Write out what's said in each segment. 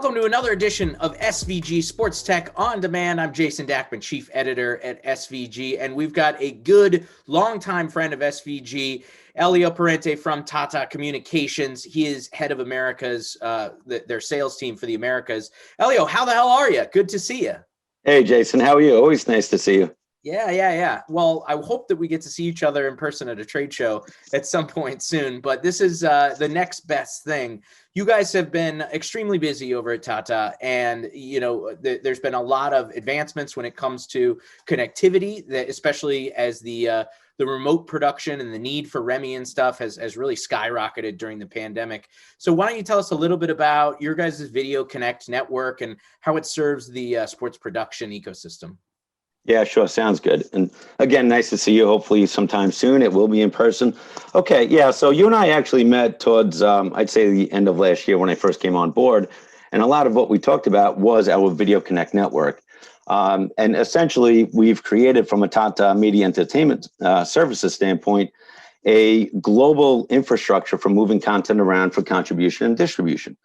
Welcome to another edition of SVG Sports Tech On Demand. I'm Jason Dackman, Chief Editor at SVG, and we've got a good longtime friend of SVG, Elio Parente from Tata Communications. He is head of Americas, their sales team for the Americas. Elio, how the hell are you? Good to see you. Hey, Jason, how are you? Always nice to see you. Yeah. Well, I hope that we get to see each other in person at a trade show at some point soon, but this is the next best thing. You guys have been extremely busy over at Tata, and there's been a lot of advancements when it comes to connectivity, especially as the remote production and the need for REMI and stuff has really skyrocketed during the pandemic. So why don't you tell us a little bit about your guys' Video Connect network and how it serves the sports production ecosystem? Yeah, sure. Sounds good. And again, nice to see you. Hopefully sometime soon. It will be in person. Okay. Yeah. So you and I actually met towards, I'd say the end of last year when I first came on board. And a lot of what we talked about was our Video Connect network. And essentially we've created from a Tata Media Entertainment Services standpoint, a global infrastructure for moving content around for contribution and distribution.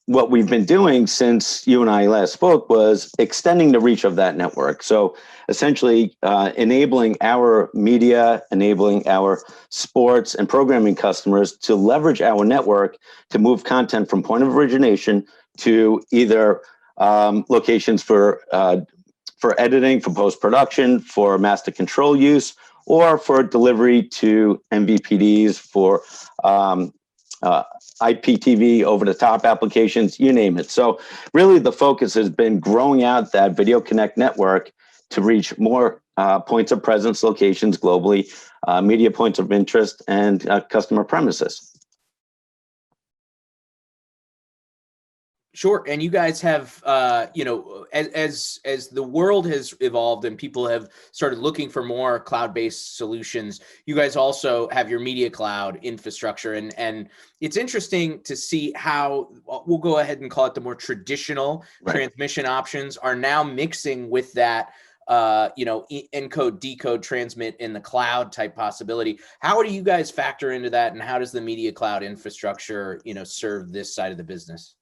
What we've been doing since you and I last spoke was extending the reach of that network. So essentially enabling our media, enabling our sports and programming customers to leverage our network to move content from point of origination to either locations for editing, for post-production, for master control use, or for delivery to MVPDs for IPTV, over-the-top applications, you name it. So really the focus has been growing out that Video Connect network to reach more points of presence locations globally, media points of interest, and customer premises. Sure. And you guys have, as the world has evolved and people have started looking for more cloud-based solutions, you guys also have your media cloud infrastructure. And it's interesting to see how, we'll go ahead and call it the more traditional transmission options are now mixing with that, encode, decode, transmit in the cloud type possibility. How do you guys factor into that? And how does the media cloud infrastructure, serve this side of the business?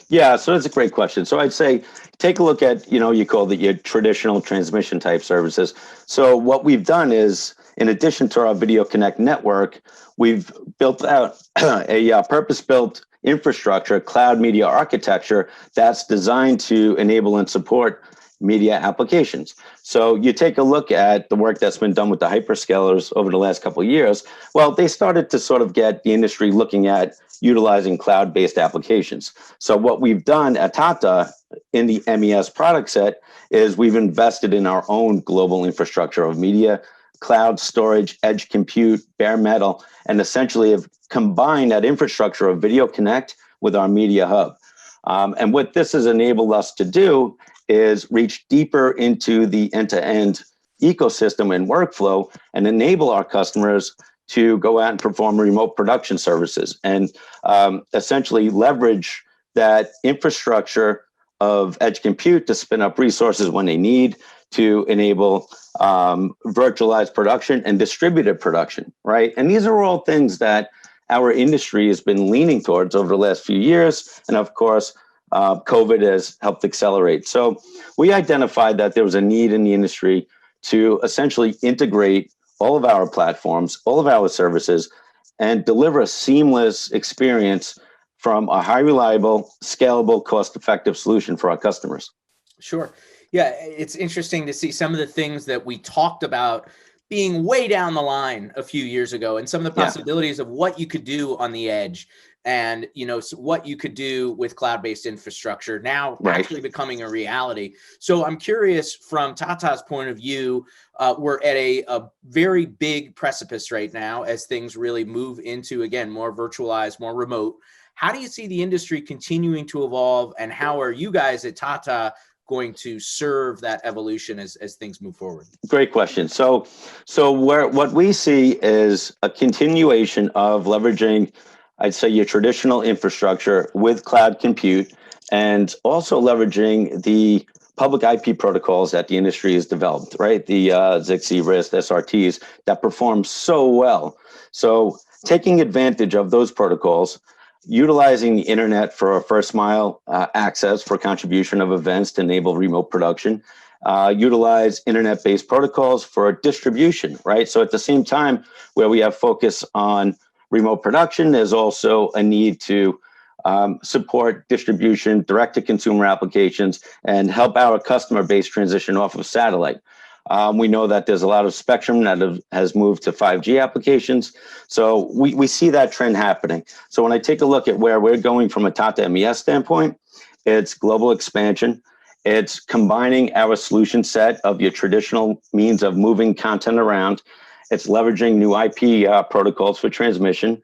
Yeah, so that's a great question. So I'd say take a look at, you call it your traditional transmission type services. So what we've done is, in addition to our Video Connect network, we've built out a purpose-built infrastructure, cloud media architecture that's designed to enable and support media applications. So you take a look at the work that's been done with the hyperscalers over the last couple of years. Well, they started to sort of get the industry looking at utilizing cloud-based applications. So what we've done at Tata in the MES product set is we've invested in our own global infrastructure of media, cloud storage, edge compute, bare metal, and essentially have combined that infrastructure of Video Connect with our media hub. And what this has enabled us to do is reach deeper into the end-to-end ecosystem and workflow and enable our customers to go out and perform remote production services and essentially leverage that infrastructure of edge compute to spin up resources when they need to enable virtualized production and distributed production, right? And these are all things that our industry has been leaning towards over the last few years. And of course, COVID has helped accelerate. So we identified that there was a need in the industry to essentially integrate all of our platforms, all of our services, and deliver a seamless experience from a high reliable, scalable, cost-effective solution for our customers. Sure. Yeah, it's interesting to see some of the things that we talked about being way down the line a few years ago and some of the possibilities of what you could do on the edge and, what you could do with cloud-based infrastructure now actually becoming a reality. So I'm curious from Tata's point of view, we're at a very big precipice right now as things really move into, again, more virtualized, more remote. How do you see the industry continuing to evolve, and how are you guys at Tata going to serve that evolution as things move forward? Great question. So what we see is a continuation of leveraging, I'd say, your traditional infrastructure with cloud compute, and also leveraging the public IP protocols that the industry has developed, right? The ZXC, RIST, SRTs that perform so well. So taking advantage of those protocols, utilizing the internet for first mile access for contribution of events to enable remote production, utilize internet-based protocols for distribution, right? So at the same time where we have focus on remote production, there's also a need to support distribution, direct-to-consumer applications, and help our customer base transition off of satellite. We know that there's a lot of spectrum that has moved to 5G applications. So we see that trend happening. So when I take a look at where we're going from a Tata MES standpoint, it's global expansion. It's combining our solution set of your traditional means of moving content around. It's leveraging new IP protocols for transmission.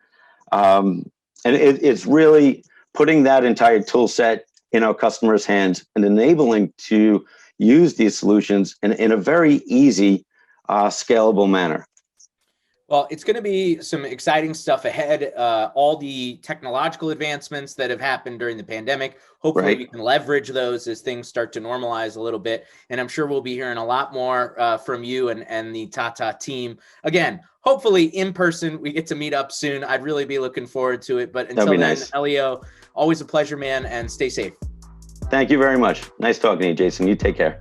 And it's really putting that entire tool set in our customers' hands and enabling to use these solutions in a very easy, scalable manner. Well, it's going to be some exciting stuff ahead. All the technological advancements that have happened during the pandemic, hopefully we can leverage those as things start to normalize a little bit. And I'm sure we'll be hearing a lot more from you and the Tata team. Again, hopefully in person, we get to meet up soon. I'd really be looking forward to it. But until then, nice. Elio, always a pleasure, man, and stay safe. Thank you very much. Nice talking to you, Jason. You take care.